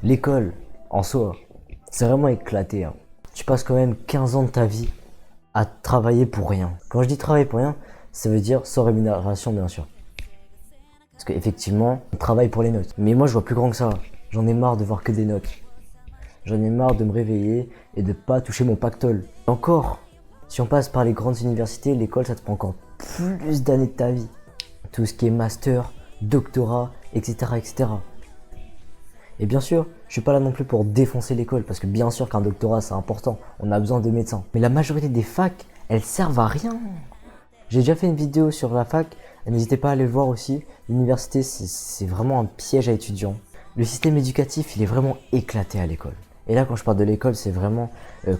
L'école, en soi, c'est vraiment éclaté, hein. Tu passes quand même 15 ans de ta vie à travailler pour rien. Quand je dis travailler pour rien, ça veut dire sans rémunération, bien sûr. Parce qu'effectivement, on travaille pour les notes. Mais moi, je vois plus grand que ça. J'en ai marre de voir que des notes. J'en ai marre de me réveiller et de pas toucher mon pactole. Encore, si on passe par les grandes universités, l'école, ça te prend encore plus d'années de ta vie. Tout ce qui est master, doctorat, etc., etc. Et bien sûr, je suis pas là non plus pour défoncer l'école, parce que bien sûr qu'un doctorat c'est important, on a besoin de médecins. Mais la majorité des facs, elles servent à rien. J'ai déjà fait une vidéo sur la fac, n'hésitez pas à aller le voir aussi. L'université, c'est vraiment un piège à étudiants. Le système éducatif, il est vraiment éclaté à l'école. Et là, quand je parle de l'école, c'est vraiment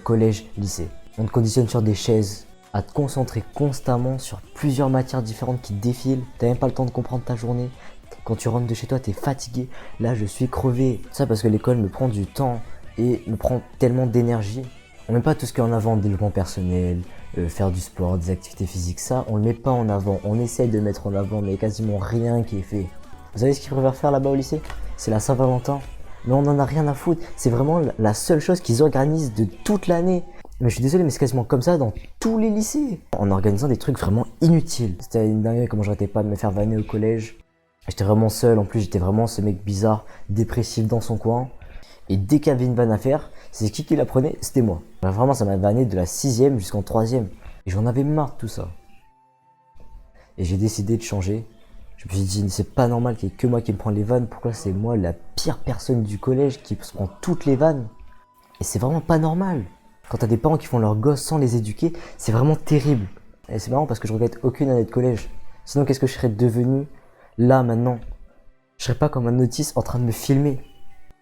collège, lycée. On te conditionne sur des chaises, à te concentrer constamment sur plusieurs matières différentes qui défilent. T'as même pas le temps de comprendre ta journée. Quand tu rentres de chez toi, t'es fatigué. Là, je suis crevé. Ça parce que l'école me prend du temps et me prend tellement d'énergie. On met pas tout ce qu'il y a en avant, développement personnel, faire du sport, des activités physiques. Ça, on le met pas en avant. On essaye de mettre en avant, mais quasiment rien qui est fait. Vous savez ce qu'ils préfèrent faire là-bas au lycée? C'est la Saint-Valentin. Mais on en a rien à foutre. C'est vraiment la seule chose qu'ils organisent de toute l'année. Mais je suis désolé, mais c'est quasiment comme ça dans tous les lycées. En organisant des trucs vraiment inutiles. C'était une dinguerie comment j'arrêtais pas de me faire vanner au collège. J'étais vraiment seul, en plus j'étais vraiment ce mec bizarre, dépressif dans son coin. Et dès qu'il y avait une vanne à faire, c'est qui la prenait? C'était moi. Vraiment ça m'a vanné de la 6ème jusqu'en 3ème. Et j'en avais marre de tout ça. Et j'ai décidé de changer. Je me suis dit c'est pas normal qu'il y ait que moi qui me prenne les vannes. Pourquoi c'est moi la pire personne du collège qui se prend toutes les vannes? Et c'est vraiment pas normal. Quand t'as des parents qui font leurs gosses sans les éduquer, c'est vraiment terrible. Et c'est marrant parce que je regrette aucune année de collège. Sinon qu'est-ce que je serais devenu là maintenant? Je serais pas comme un notice en train de me filmer.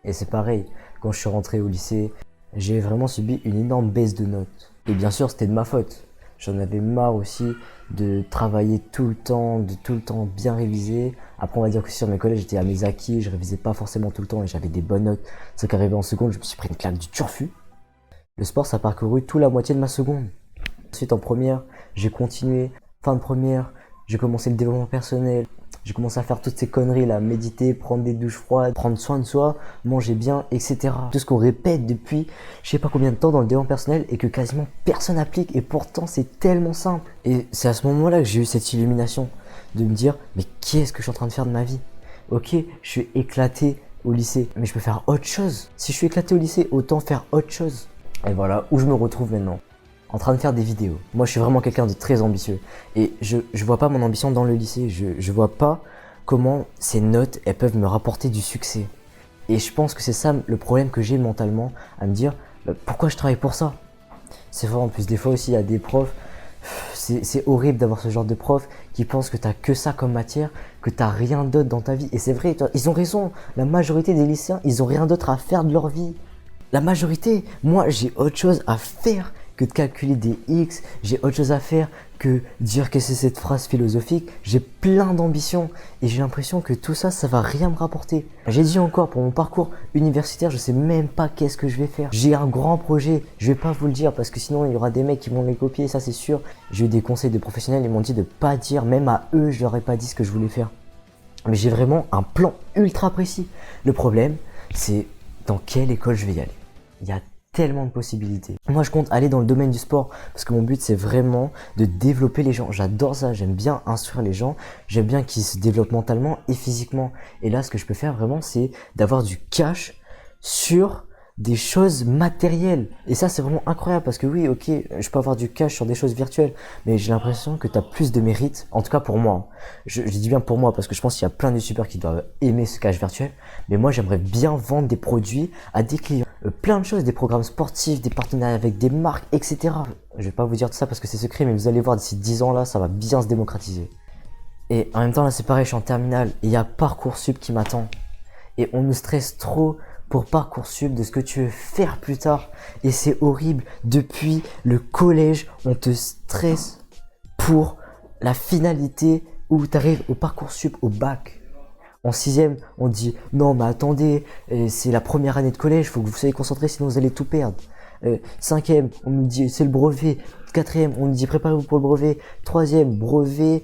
Et c'est pareil, quand je suis rentré au lycée, j'ai vraiment subi une énorme baisse de notes. Et bien sûr c'était de ma faute. J'en avais marre aussi de travailler tout le temps, de tout le temps bien réviser. Après on va dire que sur mes collèges j'étais à mes acquis, je révisais pas forcément tout le temps et j'avais des bonnes notes. C'est qu'arrivé en seconde je me suis pris une claque du turfu. Le sport ça a parcouru toute la moitié de ma seconde. Ensuite en première, j'ai continué. Fin de première, j'ai commencé le développement personnel. J'ai commencé à faire toutes ces conneries là, méditer, prendre des douches froides, prendre soin de soi, manger bien, etc. Tout ce qu'on répète depuis je sais pas combien de temps dans le développement personnel et que quasiment personne n'applique et pourtant c'est tellement simple. Et c'est à ce moment-là que j'ai eu cette illumination de me dire mais qu'est-ce que je suis en train de faire de ma vie? Ok, je suis éclaté au lycée, mais je peux faire autre chose. Si je suis éclaté au lycée, autant faire autre chose. Et voilà où je me retrouve maintenant. En train de faire des vidéos. Moi, je suis vraiment quelqu'un de très ambitieux. Et je vois pas mon ambition dans le lycée. Je vois pas comment ces notes, elles peuvent me rapporter du succès. Et je pense que c'est ça le problème que j'ai mentalement, à me dire, pourquoi je travaille pour ça? C'est vrai, en plus, des fois aussi, il y a des profs, c'est horrible d'avoir ce genre de profs qui pensent que t'as que ça comme matière, que t'as rien d'autre dans ta vie. Et c'est vrai, ils ont raison. La majorité des lycéens, ils ont rien d'autre à faire de leur vie. La majorité, moi, j'ai autre chose à faire que de calculer des X, j'ai autre chose à faire que dire que c'est cette phrase philosophique. J'ai plein d'ambitions et j'ai l'impression que tout ça, ça va rien me rapporter. J'ai dit encore, pour mon parcours universitaire, je sais même pas qu'est-ce que je vais faire. J'ai un grand projet, je vais pas vous le dire parce que sinon il y aura des mecs qui vont les copier, ça c'est sûr. J'ai eu des conseils de professionnels, ils m'ont dit de pas dire, même à eux, je leur ai pas dit ce que je voulais faire. Mais j'ai vraiment un plan ultra précis. Le problème, c'est dans quelle école je vais y aller. Il y a tellement de possibilités. Moi je compte aller dans le domaine du sport parce que mon but c'est vraiment de développer les gens. J'adore ça, j'aime bien instruire les gens, j'aime bien qu'ils se développent mentalement et physiquement. Et là ce que je peux faire vraiment c'est d'avoir du cash sur des choses matérielles. Et ça c'est vraiment incroyable parce que oui ok je peux avoir du cash sur des choses virtuelles mais j'ai l'impression que tu as plus de mérite, en tout cas pour moi. Je dis bien pour moi parce que je pense qu'il y a plein de youtubeurs qui doivent aimer ce cash virtuel. Mais moi j'aimerais bien vendre des produits à des clients. Plein de choses, des programmes sportifs, des partenariats avec des marques, etc. Je vais pas vous dire tout ça parce que c'est secret, mais vous allez voir d'ici 10 ans là, ça va bien se démocratiser. Et en même temps là c'est pareil, je suis en terminale et il y a Parcoursup qui m'attend. Et on nous stresse trop pour Parcoursup de ce que tu veux faire plus tard. Et c'est horrible, depuis le collège, on te stresse pour la finalité où tu arrives au Parcoursup, au bac. En 6ème, on dit non mais attendez, c'est la première année de collège, faut que vous soyez concentrés sinon vous allez tout perdre. 5ème, on nous dit c'est le brevet. 4ème, on nous dit préparez-vous pour le brevet. 3ème, brevet,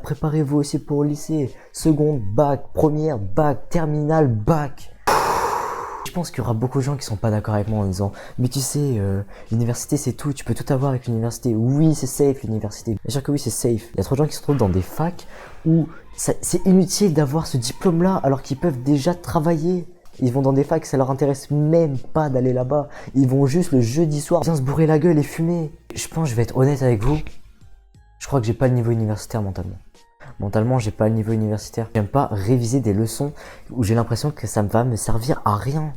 préparez-vous aussi pour le lycée. Seconde, bac, première, bac, terminale, bac. Je pense qu'il y aura beaucoup de gens qui sont pas d'accord avec moi en disant mais tu sais, l'université c'est tout, tu peux tout avoir avec l'université. Oui, c'est safe l'université. Bien sûr que oui, c'est safe. Il y a trop de gens qui se trouvent dans des facs où c'est inutile d'avoir ce diplôme-là alors qu'ils peuvent déjà travailler. Ils vont dans des facs, ça leur intéresse même pas d'aller là-bas. Ils vont juste le jeudi soir bien se bourrer la gueule et fumer. Je pense, je vais être honnête avec vous, je crois que j'ai pas le niveau universitaire mentalement. Mentalement, j'ai pas le niveau universitaire. J'aime pas réviser des leçons où j'ai l'impression que ça va me servir à rien.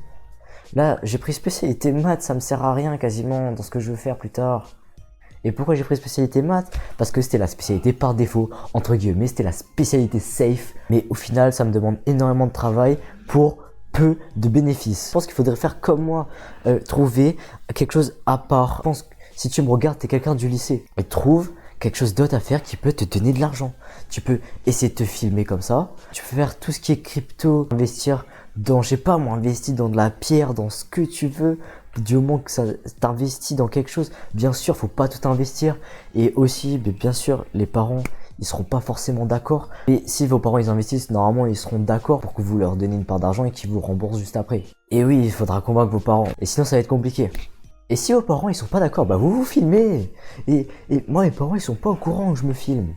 Là, j'ai pris spécialité maths, ça me sert à rien quasiment dans ce que je veux faire plus tard. Et pourquoi j'ai pris spécialité maths? Parce que c'était la spécialité par défaut, entre guillemets, c'était la spécialité safe. Mais au final, ça me demande énormément de travail pour peu de bénéfices. Je pense qu'il faudrait faire comme moi, trouver quelque chose à part. Je pense que si tu me regardes, t'es quelqu'un du lycée. Et trouve quelque chose d'autre à faire qui peut te donner de l'argent. Tu peux essayer de te filmer comme ça. Tu peux faire tout ce qui est crypto, investir dans, je sais pas moi, investir dans de la pierre, dans ce que tu veux. Du moment que ça t'investit dans quelque chose, bien sûr, faut pas tout investir. Et aussi, bien sûr, les parents, ils seront pas forcément d'accord. Et si vos parents ils investissent, normalement ils seront d'accord pour que vous leur donniez une part d'argent et qu'ils vous remboursent juste après. Et oui, il faudra convaincre vos parents. Et sinon ça va être compliqué. Et si vos parents ils sont pas d'accord, bah vous vous filmez. Et moi mes parents ils sont pas au courant que je me filme.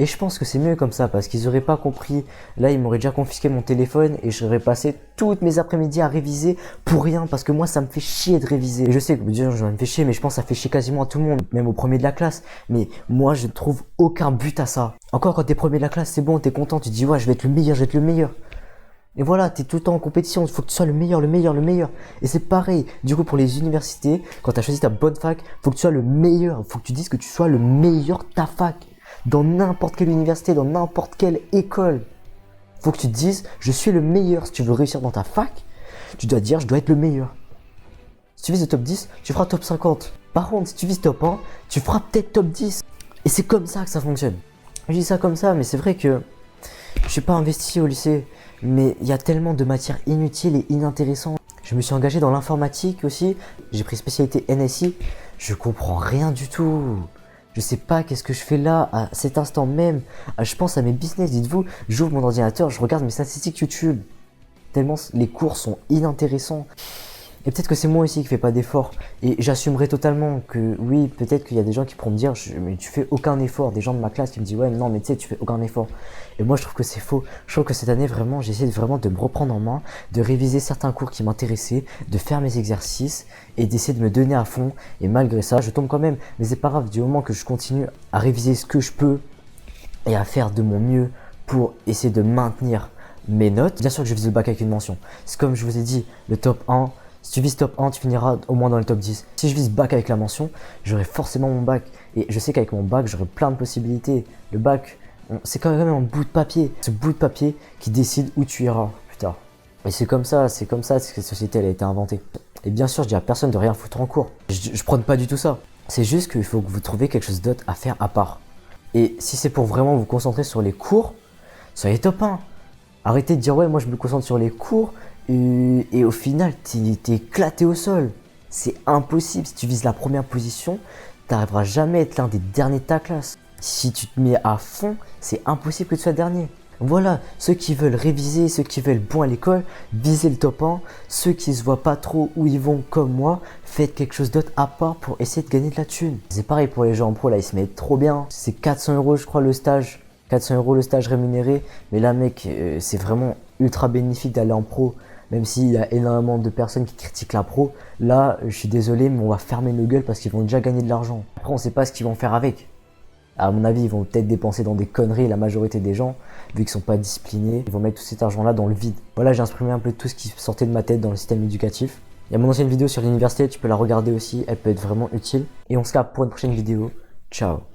Et je pense que c'est mieux comme ça parce qu'ils auraient pas compris. Là ils m'auraient déjà confisqué mon téléphone et j'aurais passé toutes mes après-midi à réviser pour rien parce que moi ça me fait chier de réviser. Et je sais que déjà ça me fait chier mais je pense que ça fait chier quasiment à tout le monde, même au premier de la classe. Mais moi je ne trouve aucun but à ça. Encore quand t'es premier de la classe c'est bon, t'es content, tu te dis ouais je vais être le meilleur, je vais être le meilleur. Et voilà, t'es tout le temps en compétition, il faut que tu sois le meilleur, le meilleur, le meilleur. Et c'est pareil, du coup pour les universités, quand t'as choisi ta bonne fac, faut que tu sois le meilleur, faut que tu dises que tu sois le meilleur de ta fac. Dans n'importe quelle université, dans n'importe quelle école. Faut que tu te dises, je suis le meilleur. Si tu veux réussir dans ta fac, tu dois dire, je dois être le meilleur. Si tu vises le top 10, tu feras top 50. Par contre, si tu vises top 1, tu feras peut-être top 10. Et c'est comme ça que ça fonctionne. Je dis ça comme ça, mais c'est vrai que je suis pas investi au lycée. Mais il y a tellement de matières inutiles et inintéressantes. Je me suis engagé dans l'informatique aussi. J'ai pris spécialité NSI. Je comprends rien du tout. Je sais pas qu'est-ce que je fais là à cet instant même. Je pense à mes business, dites-vous. J'ouvre mon ordinateur, je regarde mes statistiques YouTube. Tellement les cours sont inintéressants. Et peut-être que c'est moi aussi qui fais pas d'efforts. Et j'assumerai totalement que oui, peut-être qu'il y a des gens qui pourront me dire mais tu fais aucun effort. Des gens de ma classe qui me disent ouais non mais tu sais tu fais aucun effort. Et moi je trouve que c'est faux. Je trouve que cette année vraiment j'essaie vraiment de me reprendre en main, de réviser certains cours qui m'intéressaient, de faire mes exercices et d'essayer de me donner à fond. Et malgré ça je tombe quand même. Mais c'est pas grave du moment que je continue à réviser ce que je peux et à faire de mon mieux pour essayer de maintenir mes notes. Bien sûr que je vise le bac avec une mention. C'est comme je vous ai dit, le top 1. Si tu vises top 1, tu finiras au moins dans le top 10. Si je vise bac avec la mention, j'aurai forcément mon bac. Et je sais qu'avec mon bac, j'aurai plein de possibilités. Le bac, c'est quand même un bout de papier. Ce bout de papier qui décide où tu iras plus tard. Et c'est comme ça que cette société elle a été inventée. Et bien sûr, je dis à personne de rien foutre en cours. Je prône pas du tout ça. C'est juste qu'il faut que vous trouviez quelque chose d'autre à faire à part. Et si c'est pour vraiment vous concentrer sur les cours, soyez top 1. Arrêtez de dire ouais, moi je me concentre sur les cours. Et au final, t'es éclaté au sol. C'est impossible. Si tu vises la première position, t'arriveras jamais à être l'un des derniers de ta classe. Si tu te mets à fond, c'est impossible que tu sois dernier. Voilà, ceux qui veulent réviser, ceux qui veulent bon à l'école, visez le top 1. Ceux qui se voient pas trop où ils vont comme moi, faites quelque chose d'autre à part pour essayer de gagner de la thune. C'est pareil pour les gens en pro, là ils se mettent trop bien. C'est 400 € je crois le stage. 400 € le stage rémunéré. Mais là mec, c'est vraiment ultra bénéfique d'aller en pro. Même s'il y a énormément de personnes qui critiquent la pro, là, je suis désolé, mais on va fermer nos gueules parce qu'ils vont déjà gagner de l'argent. Après, on sait pas ce qu'ils vont faire avec. À mon avis, ils vont peut-être dépenser dans des conneries, la majorité des gens, vu qu'ils sont pas disciplinés, ils vont mettre tout cet argent-là dans le vide. Voilà, j'ai exprimé un peu tout ce qui sortait de ma tête dans le système éducatif. Il y a mon ancienne vidéo sur l'université, tu peux la regarder aussi, elle peut être vraiment utile. Et on se capte pour une prochaine vidéo. Ciao.